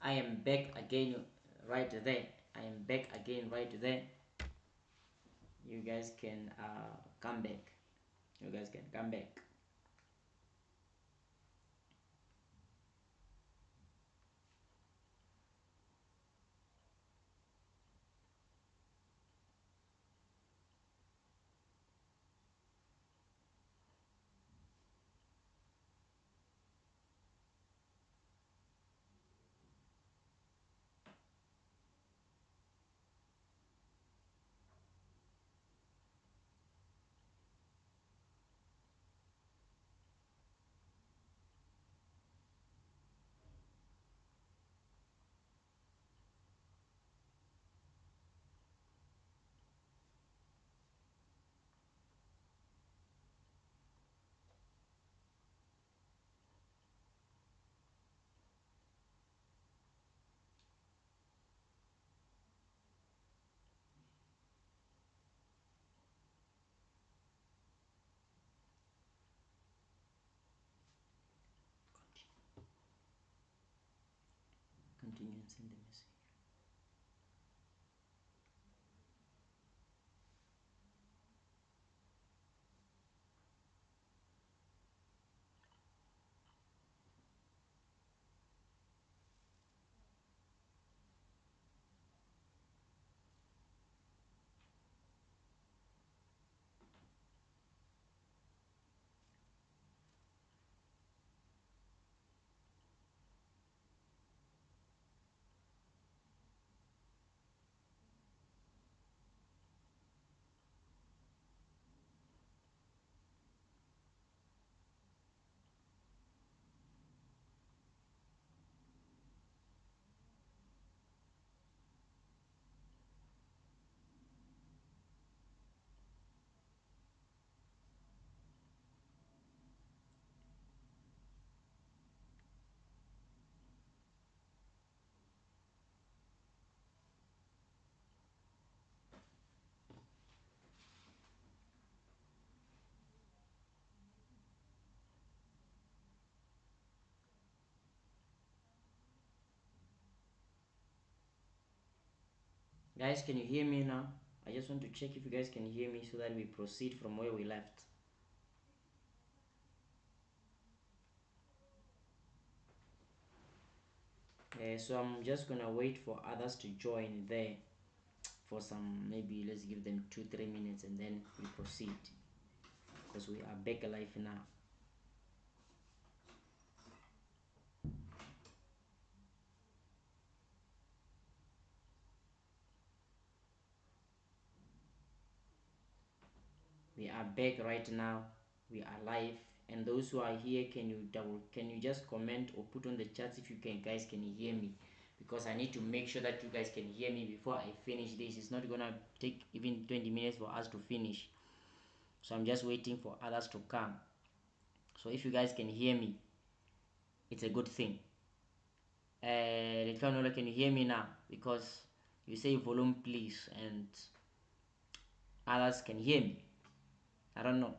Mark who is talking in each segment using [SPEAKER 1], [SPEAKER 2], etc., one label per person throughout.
[SPEAKER 1] I am back again right there. I am back again right there. You guys can come back. You guys can come back. Continue and send the message. Guys, can you hear me now? I just want to check if you guys can hear me so that we proceed from where we left. So I'm just gonna wait for others to join there for some, maybe let's give them 2-3 minutes and then we proceed because we are back alive now. We are back right now. We are live, and those who are here, can you just comment or put on the chats if you can, guys, can you hear me? Because I need to make sure that you guys can hear me before I finish this. It's not gonna take even 20 minutes for us to finish, so I'm just waiting for others to come. So if you guys can hear me, it's a good thing. Can you hear me now? Because you say volume please and others can hear me. I don't know.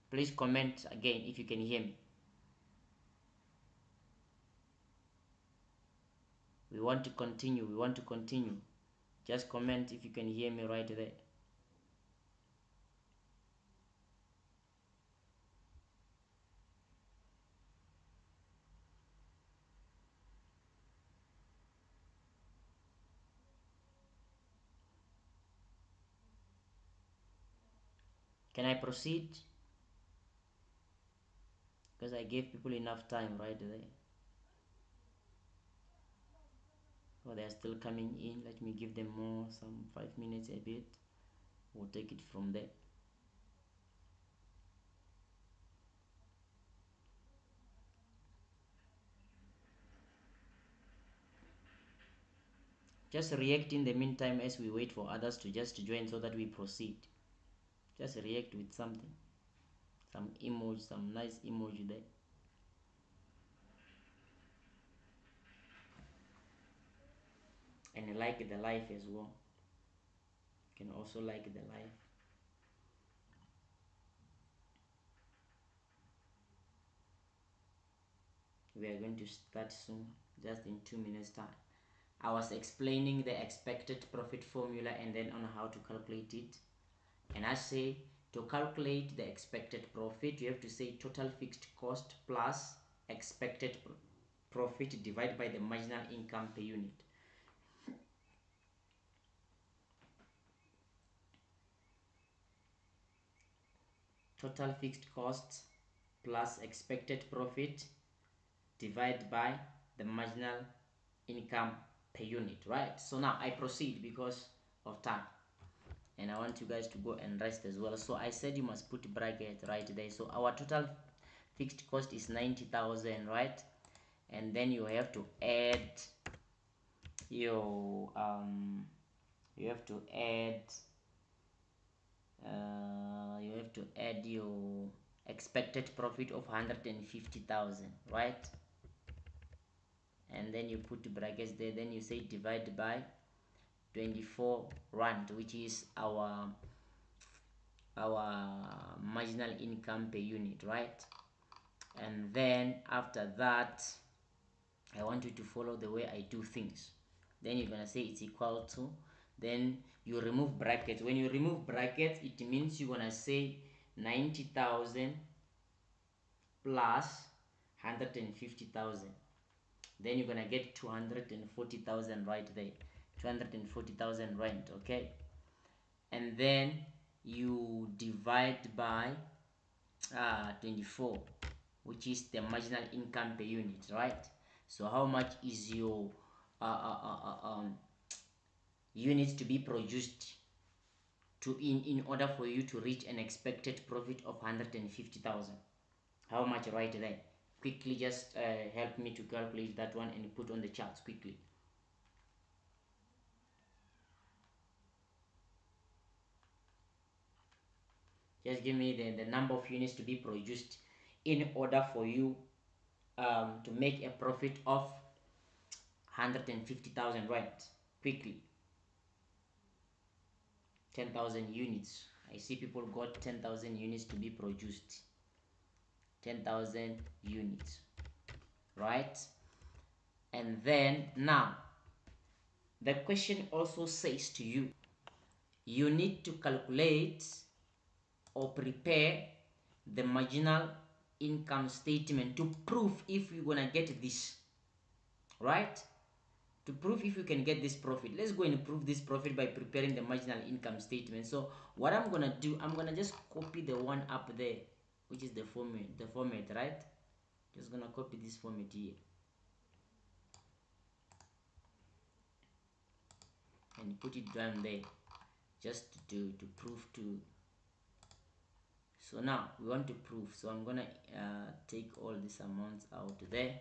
[SPEAKER 1] Please comment again if you can hear me. We want to continue. We want to continue. Just comment if you can hear me right there. Can I proceed? Because I gave people enough time right there. Oh, they are still coming in. Let me give them more, some 5 minutes a bit. We'll take it from there. Just react in the meantime as we wait for others to just join so that we proceed. Just react with something. Some emoji, some nice emoji there. And like the life as well. You can also like the life. We are going to start soon. just in 2 minutes time. I was explaining the expected profit formula and then on how to calculate it. And I say to calculate the expected profit, you have to say total fixed cost plus expected profit divided by the marginal income per unit. Total fixed costs plus expected profit divided by the marginal income per unit, right? So now I proceed because of time and I want you guys to go and rest as well. So I said you must put bracket right there. So our total fixed cost is 90,000, right? And then you have to add your you have to add your expected profit of 150,000, right? And then you put brackets there, then you say divide by 24 rand, which is our marginal income per unit, right? And then after that I want you to follow the way I do things. Then you're gonna say it's equal to, then you remove brackets. When you remove brackets, it means you're gonna say 90,000 plus 150,000. Then you're gonna get 240,000 right there. 240,000 rent, okay? And then you divide by 24, which is the marginal income per unit, right? So how much is your units to be produced to in order for you to reach an expected profit of 150,000? How much right there? Quickly just help me to calculate that one and put on the charts quickly. Just give me the number of units to be produced in order for you to make a profit of 150,000, right? Quickly. 10,000 units. I see people got 10,000 units to be produced. 10,000 units, right? And then now the question also says to you, you need to calculate or prepare the marginal income statement to prove if you're gonna get this, right? To prove if you can get this profit. Let's go and prove this profit by preparing the marginal income statement. So what I'm gonna do, I'm gonna just copy the one up there, which is the format, right? Just gonna copy this format here and put it down there just to prove to. So now we want to prove, so I'm gonna take all these amounts out there,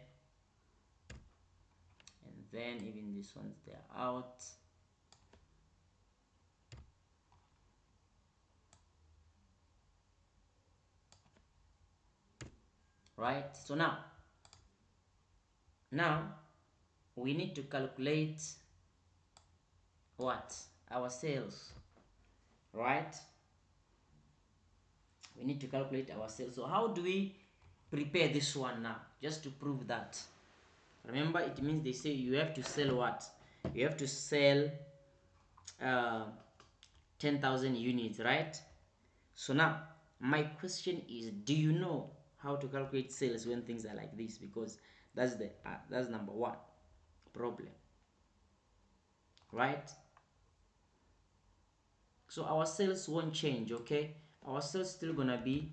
[SPEAKER 1] and then even these ones, they're out. Right, so now we need to calculate what? Our sales, right? We need to calculate our sales. So how do we prepare this one now? Just to prove that. Remember, it means they say you have to sell what? You have to sell 10,000 units, right? So now my question is, do you know how to calculate sales when things are like this? Because that's number one problem, right? So our sales won't change, okay? Our sales still gonna be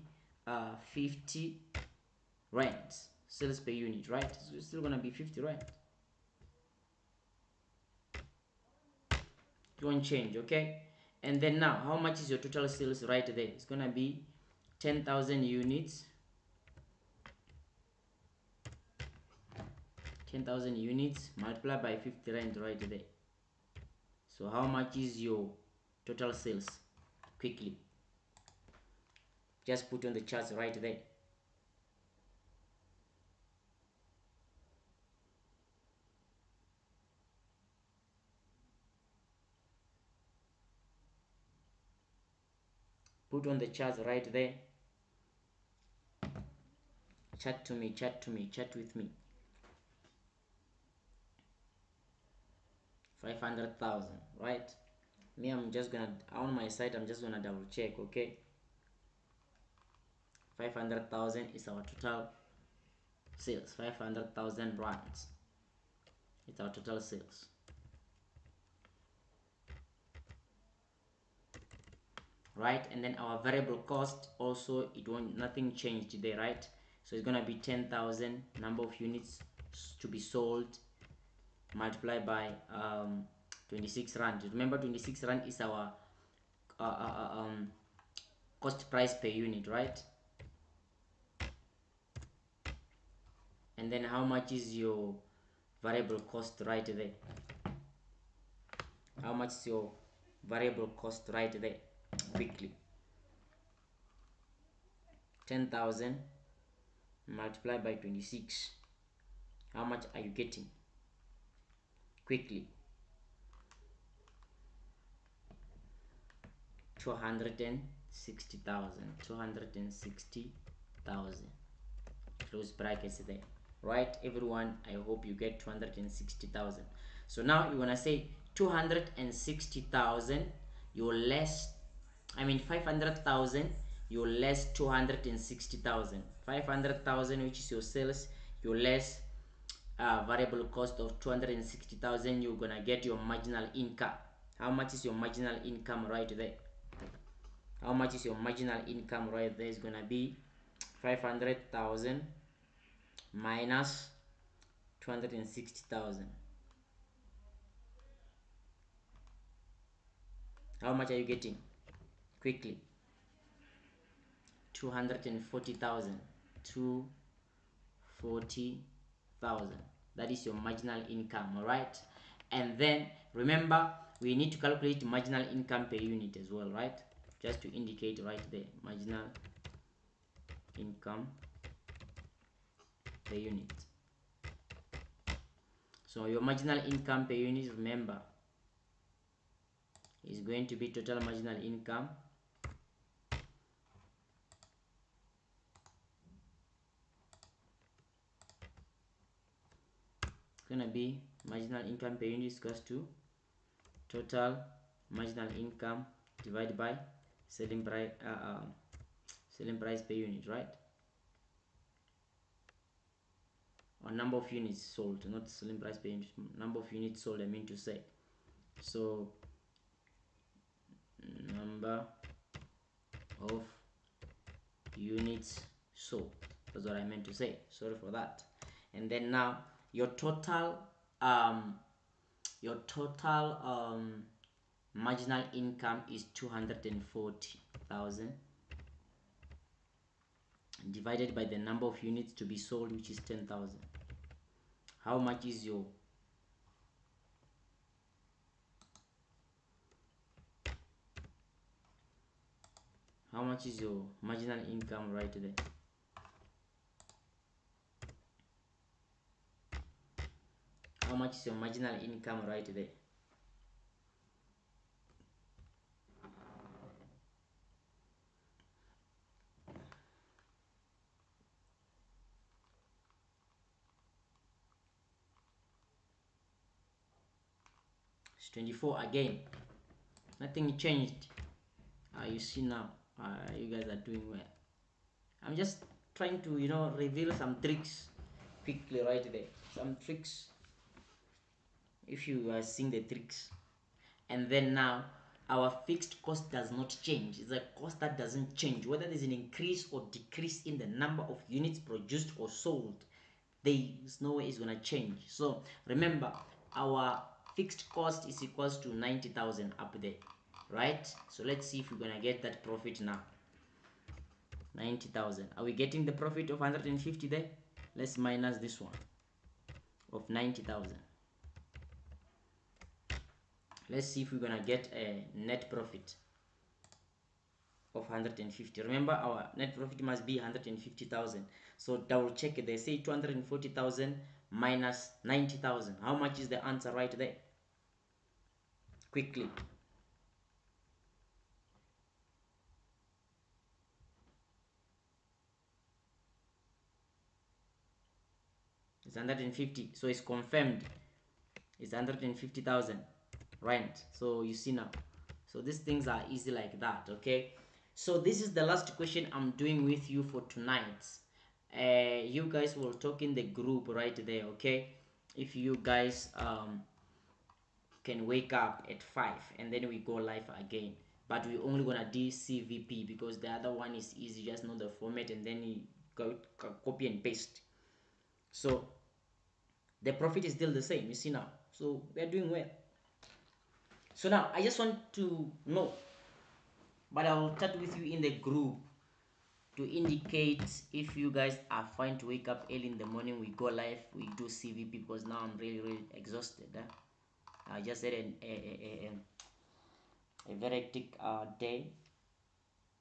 [SPEAKER 1] 50 rand sales per unit, right? So it's still gonna be 50 rand. It won't change, okay? And then now, how much is your total sales right there? It's gonna be 10,000 units. 10,000 units multiplied by 50 rand right there. So how much is your total sales? Quickly, just put on the charts right there. Put on the charts right there. Chat to me, chat with me. 500,000, right? Me, I'm just gonna, on my side, I'm just gonna double check. Okay, 500,000 is our total sales. 500,000 rands, it's our total sales, right? And then our variable cost also, it won't, nothing changed there, right? So it's gonna be 10,000 number of units to be sold multiplied by 26 rand. Remember, 26 rand is our cost price per unit, right? And then how much is your variable cost right there? How much is your variable cost right there? Quickly, 10,000 multiplied by 26. How much are you getting? Quickly, 260,000. 260,000. Close brackets there, right? Everyone, I hope you get 260,000. So now you're gonna say 260,000, your less, I mean 500,000, your less 260,000. 500,000, which is your sales, your less variable cost of 260,000, you're gonna get your marginal income. How much is your marginal income right there? How much is your marginal income right there? Is gonna be 500,000 minus 260,000. How much are you getting? Quickly, 240,000. 240,000. That is your marginal income, all right? And then remember, we need to calculate marginal income per unit as well, right? Just to indicate right there, marginal income per unit. So your marginal income per unit, remember, is going to be total marginal income gonna be marginal income per unit is equals to total marginal income divided by selling price per unit, right? Or number of units sold, not selling price per unit, number of units sold, I mean to say. So number of units sold, that's what I meant to say, sorry for that. And then now your total marginal income is 240,000 divided by the number of units to be sold, which is 10,000. How much is your marginal income right there? How much is your marginal income right there? It's 24 again. Nothing changed. You see now, you guys are doing well. I'm just trying to, reveal some tricks quickly right there. Some tricks, if you are seeing the tricks. And then now our fixed cost does not change. It's a cost that doesn't change. Whether there's an increase or decrease in the number of units produced or sold, there's no way it's gonna change. So remember, our fixed cost is equals to 90,000 up there, right? So let's see if we're gonna get that profit now. 90,000. Are we getting the profit of 150 there? Let's minus this one of 90,000. Let's see if we're gonna get a net profit of 150. Remember, our net profit must be 150,000. So double check it. They say 240,000 minus 90,000. How much is the answer right there? Quickly. It's 150. So it's confirmed. It's 150,000, right? So you see now, so these things are easy like that. Okay, so this is the last question I'm doing with you for tonight. You guys will talk in the group right there. Okay, if you guys can wake up at 5 and then we go live again, but we only gonna do CVP because the other one is easy, just know the format and then you go copy and paste. So the profit is still the same, you see now, so we are doing well. So now I just want to know, but I will chat with you in the group to indicate if you guys are fine to wake up early in the morning, we go live, we do CVP, because now I'm really exhausted. I just had a very hectic day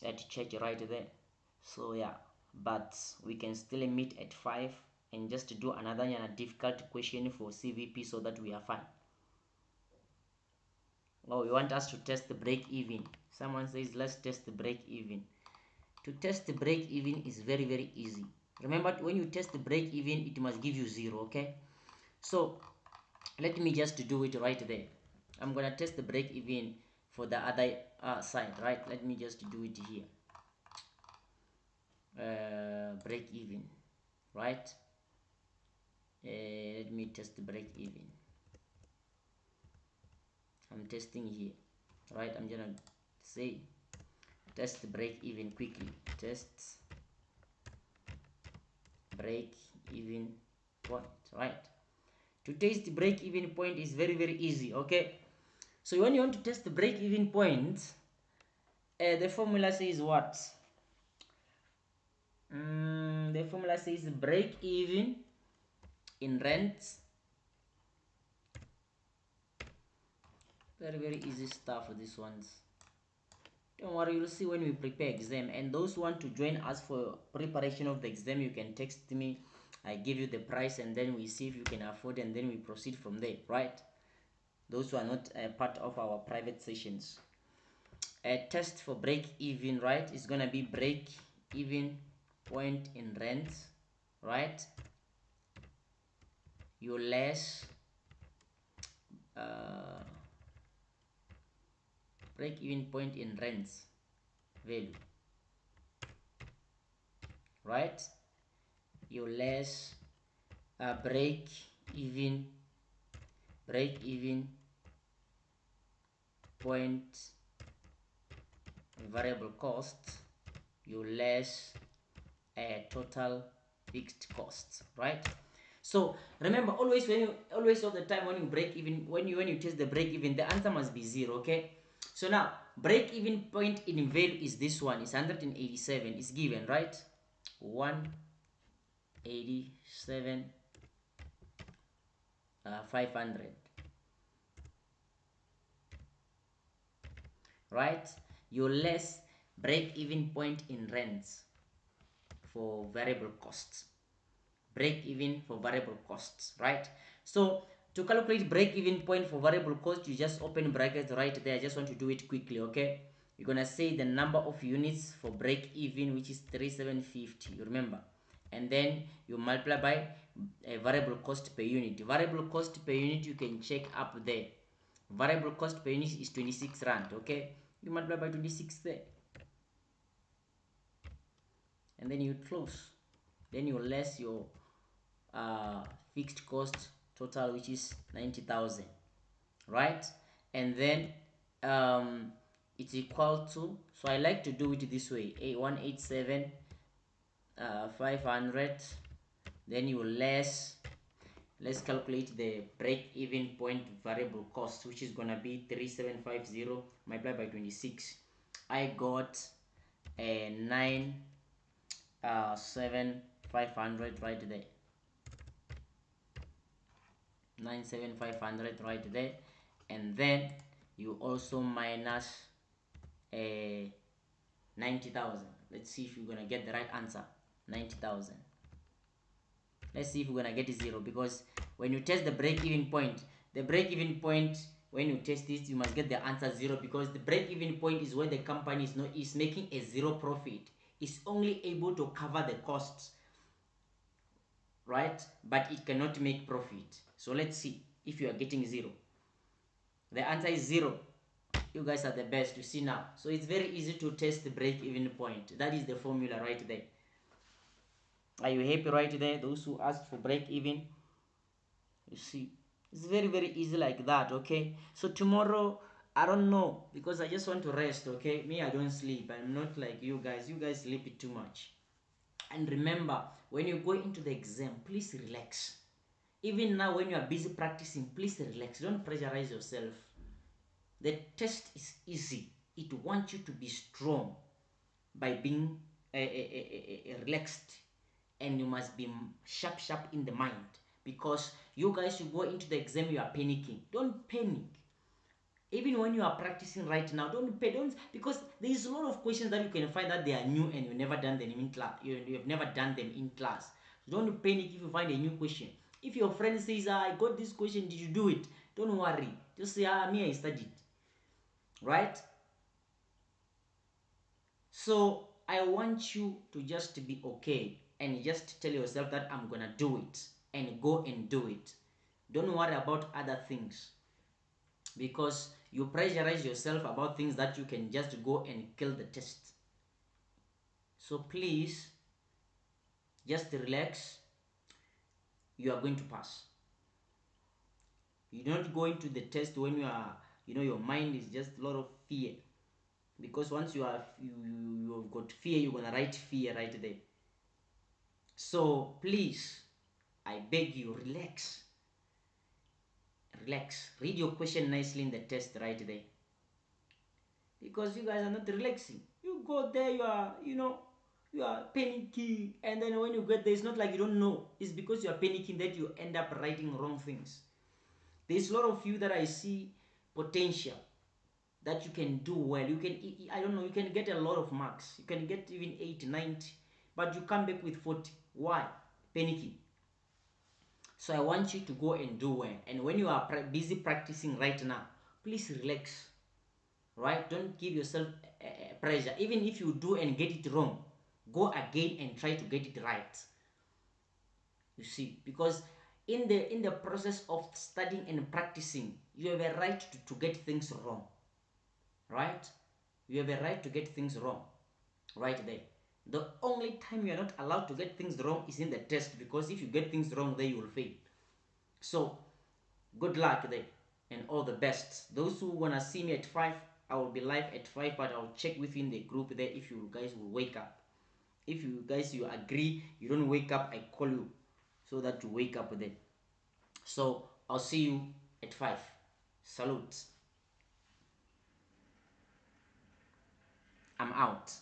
[SPEAKER 1] at church right there. So yeah, but we can still meet at 5 and just do another difficult question for CVP so that we are fine. Oh, you want us to test the break even? Someone says let's test the break even. To test the break even is very easy. Remember, when you test the break even, it must give you 0. Okay, so let me just do it right there. I'm gonna test the break even for the other side, right? Let me just do it here. Break even, right? Let me test the break even. I'm testing here, right? I'm gonna say test the break even quickly. Test break even point, right? To test the break even point is very easy. Okay, so when you want to test the break even point, the formula says what? The formula says break even in rents. Very easy stuff for these ones. Don't worry, you'll see when we prepare exam. And those who want to join us for preparation of the exam, you can text me. I give you the price and then we see if you can afford, and then we proceed from there, right? Those who are not part of our private sessions. A test for break even, right, is gonna be break even point in rent, right? You less break even point in rents value, right? You less break even point variable cost, you less total fixed costs, right? So remember, always all the time when you break even, when you test the break even, the answer must be 0. Okay, so now break even point in value is this one, is 187, is given, right? 187 500, right? You less break even point in rents for variable costs, break even for variable costs, right? So to calculate break even point for variable cost, you just open brackets right there. I just want to do it quickly. Okay, you're gonna say the number of units for break even, which is 3750, you remember, and then you multiply by a variable cost per unit. Variable cost per unit you can check up there. Variable cost per unit is 26 rand. Okay, you multiply by 26 there, and then you close. Then you less your fixed cost total, which is 90,000, right? And then it's equal to, so I like to do it this way, 187 500, then you less, let's calculate the break even point variable cost, which is gonna be 3750 multiplied by 26. I got a 97500 right there, 97500 right there, and then you also minus a 90,000. Let's see if you're gonna get the right answer. 90,000. Let's see if we're gonna get 0, because when you test the break-even point, the break-even point, when you test this, you must get the answer 0, because the break-even point is where the company is making a 0 profit. It's only able to cover the costs, right? But it cannot make profit. So let's see if you are getting 0? The answer is 0. You guys are the best, you see now. So it's very easy to test the break-even point. That is the formula right there. Are you happy right there? Those who asked for break-even, you see, it's very, very easy like that. Okay, so tomorrow, I don't know, because I just want to rest. Okay, me, I don't sleep. I'm not like you guys. You guys sleep too much. And remember, when you go into the exam, please relax. Even now when you are busy practicing, please relax. Don't pressurize yourself. The test is easy. It wants you to be strong by being relaxed, and you must be sharp in the mind, because you guys, you go into the exam, you are panicking. Don't panic. Even when you are practicing right now, don't, because there is a lot of questions that you can find that they are new and you never done them in class. You have never done them in class. So don't panic if you find a new question. If your friend says, I got this question, did you do it? Don't worry. Just say, me, I studied. Right? So I want you to just be okay and just tell yourself that I'm gonna do it, and go and do it. Don't worry about other things, because you pressurize yourself about things that you can just go and kill the test. So please, just relax. You are going to pass. You don't go into the test when you are, your mind is just a lot of fear, because once you have got fear, you're gonna write fear right there. So please, I beg you, relax. Read your question nicely in the test right there, because you guys are not relaxing. You go there, you are panicking, and then when you get there, it's not like you don't know. It's because you are panicking that you end up writing wrong things. There's a lot of you that I see potential, that you can do well. You can, I don't know, you can get a lot of marks. You can get even 80, 90, but you come back with 40. Why? Panicking. So I want you to go and do well. And when you are busy practicing right now, please relax. Right? Don't give yourself pressure. Even if you do and get it wrong, go again and try to get it right. You see, because in the process of studying and practicing, you have a right to get things wrong. Right? You have a right to get things wrong. Right there. The only time you are not allowed to get things wrong is in the test, because if you get things wrong there, you will fail. So good luck there, and all the best. Those who wanna see me at 5, I will be live at 5, but I'll check within the group there if you guys will wake up. If you guys, you agree, you don't wake up, I call you so that you wake up there. So I'll see you at 5. Salute. I'm out.